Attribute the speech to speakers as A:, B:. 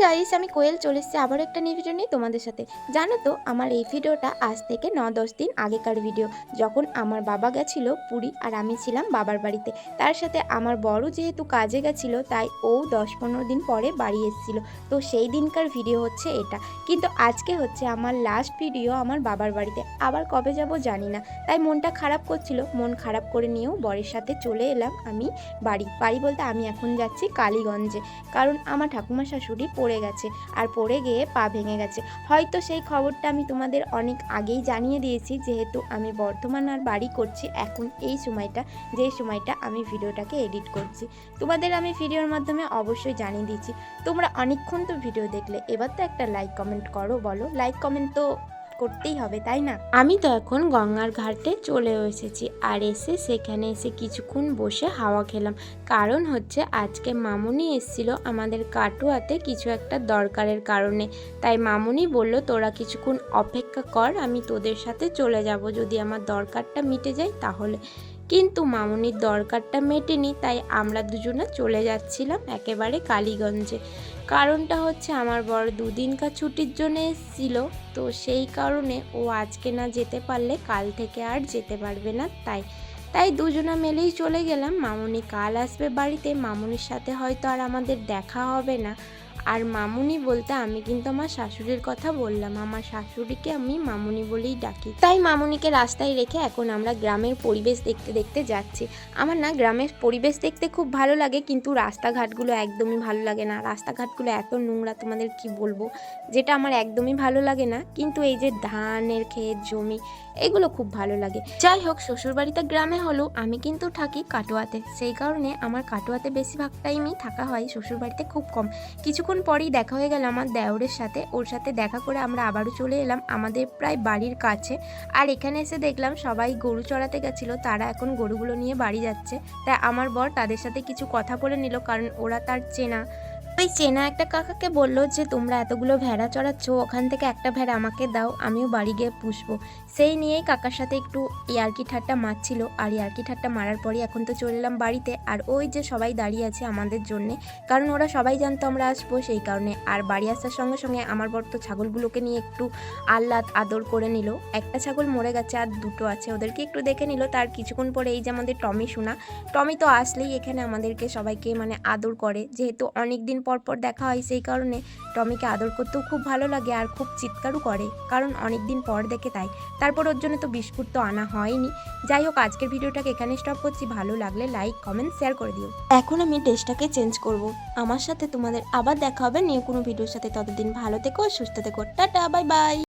A: Guys, আমি কোয়েল চলে এসেছি আবার একটা নিউ ভিডিও নিয়ে তোমাদের সাথে। জানো তো, আমার এই ভিডিওটা আজ থেকে 9-10 দিন আগেকার ভিডিও, যখন আমার বাবা গেছিল পুরী আর আমি ছিলাম বাবার বাড়িতে। তার সাথে আমার বড় যেহেতু কাজে গেছিলো, তাই ও 10-15 দিন পরে বাড়ি এসেছিল। তো সেই দিনকার ভিডিও হচ্ছে এটা। কিন্তু আজকে হচ্ছে আমার লাস্ট ভিডিও আমার বাবার বাড়িতে। আবার কবে যাব জানি না, তাই মনটা খারাপ করছিল। মন খারাপ করে নিয়েও বরের সাথে চলে এলাম আমি বাড়ি বলতে আমি এখন যাচ্ছি কালীগঞ্জে, কারণ আমার ঠাকুমা শাশুড়ি পড়ে গেছে, আর পড়ে গিয়ে পা ভেঙে গেছে। হয়তো সেই খবরটা আমি তোমাদের অনেক আগেই জানিয়ে দিয়েছি, যেহেতু আমি বর্ধমান আর বাড়ি করছি এখন এই সময়টা, যেই সময়টা আমি ভিডিওটাকে এডিট করছি। তোমাদের আমি ভিডিওর মাধ্যমে অবশ্যই জানিয়ে দিচ্ছি। তোমরা অনেকক্ষণ তো ভিডিও দেখলে, এবার তো একটা লাইক কমেন্ট করো, বলো। লাইক কমেন্ট তো করতেই হবে, তাই না? আমি তো এখন গঙ্গার ঘাটে চলে এসেছি, আর এসে সেখানে এসে কিছুক্ষণ বসে হাওয়া খেলাম। কারণ হচ্ছে আজকে মামুনি এসেছিল আমাদের কাটুয়াতে কিছু একটা দরকারের কারণে। তাই মামুনি বলল, তোরা কিছুক্ষণ অপেক্ষা কর, আমি তোদের সাথে চলে যাব, যদি আমার দরকারটা মিটে যায় তাহলে। কিন্তু মামুনির দরকারটা মেটেনি, তাই আমরা দুজনে চলে যাচ্ছিলাম একেবারে কালীগঞ্জে। কারণটা হচ্ছে আমার বড় দুদিনকার ছুটির জন্য এসেছিল, তো সেই কারণে ও আজকে না যেতে পারলে কাল থেকে আর যেতে পারবে না। তাই দুজনা মিলেই চলে গেলাম। মামুনি কাল আসবে বাড়িতে, মামুনির সাথে হয়তো আর আমাদের দেখা হবে না। আর মামুনি বলতে আমি কিন্তু আমার শাশুড়ির কথা বললাম, আমার শাশুড়িকে আমি মামুনি বলেই ডাকি। তাই মামুনিকে রাস্তায় রেখে এখন আমরা গ্রামের পরিবেশ দেখতে দেখতে যাচ্ছি। আমার না গ্রামের পরিবেশ দেখতে খুব ভালো লাগে, কিন্তু রাস্তাঘাটগুলো একদমই ভালো লাগে না। রাস্তাঘাটগুলো এত নোংরা, তোমাদের কি বলবো, যেটা আমার একদমই ভালো লাগে না। কিন্তু এই যে ধানের ক্ষেত, জমি, এগুলো খুব ভালো লাগে। যাই হোক, শ্বশুরবাড়িতে গ্রামে হলেও আমি কিন্তু থাকি কাটোয়াতে, সেই কারণে আমার কাটোয়াতে বেশিরভাগ টাইমই থাকা হয়, শ্বশুরবাড়িতে খুব কম। কিছুক্ষণ পরেই দেখা হয়ে গেল আমার দেওরের সাথে, ওর সাথে দেখা করে আমরা আবারও চলে এলাম আমাদের প্রায় বাড়ির কাছে। আর এখানে এসে দেখলাম সবাই গরু চড়াতে গেছিলো, তারা এখন গরুগুলো নিয়ে বাড়ি যাচ্ছে। তাই আমার বর তাদের সাথে কিছু কথা বলে নিল, কারণ ওরা তার চেনা। ওই চেনা একটা কাকাকে বললো যে, তোমরা এতগুলো ভেড়া চড়াচ্ছ, ওখান থেকে একটা ভেড়া আমাকে দাও, আমিও বাড়ি গিয়ে পুষবো। সেই নিয়েই কাকার সাথে একটু ইয়ার্কি ঠাট্টা মারছিল, আর ইয়ার্কি ঠাট্টা মারার পরই এখন তো চলে এলাম বাড়িতে। আর ওই যে সবাই দাঁড়িয়ে আছে আমাদের জন্যে, কারণ ওরা সবাই জানতো আমরা আসবো, সেই কারণে। আর বাড়ি আসার সঙ্গে সঙ্গে আমার বর তো ছাগলগুলোকে নিয়ে একটু আহ্লাদ আদর করে নিল। একটা ছাগল মরে গেছে আর দুটো আছে, ওদেরকে একটু দেখে নিল। তার কিছুক্ষণ পরে এই যে আমাদের টমি শোনা, টমি তো আসলেই এখানে আমাদেরকে সবাইকে মানে আদর করে, যেহেতু অনেক দিন পর পর দেখা হয়, সেই কারণে টমিকে আদর করতেও খুব ভালো লাগে, আর খুব চিৎকারও করে, কারণ অনেক দিন পর দেখে তাই। তারপর ওর জন্য তো বিস্কুট তো আনা হয়নি। যাই হোক, আজকের ভিডিওটাকে এখানে স্টপ করছি। ভালো লাগলে লাইক কমেন্ট শেয়ার করে দিও। এখন আমি ড্রেসটাকে চেঞ্জ করব। আমার সাথে তোমাদের আবার দেখা হবে নিউ কোনো ভিডিওর সাথে। ততদিন ভালো থেকো, সুস্থ থেকো, টাটা, বাই বাই।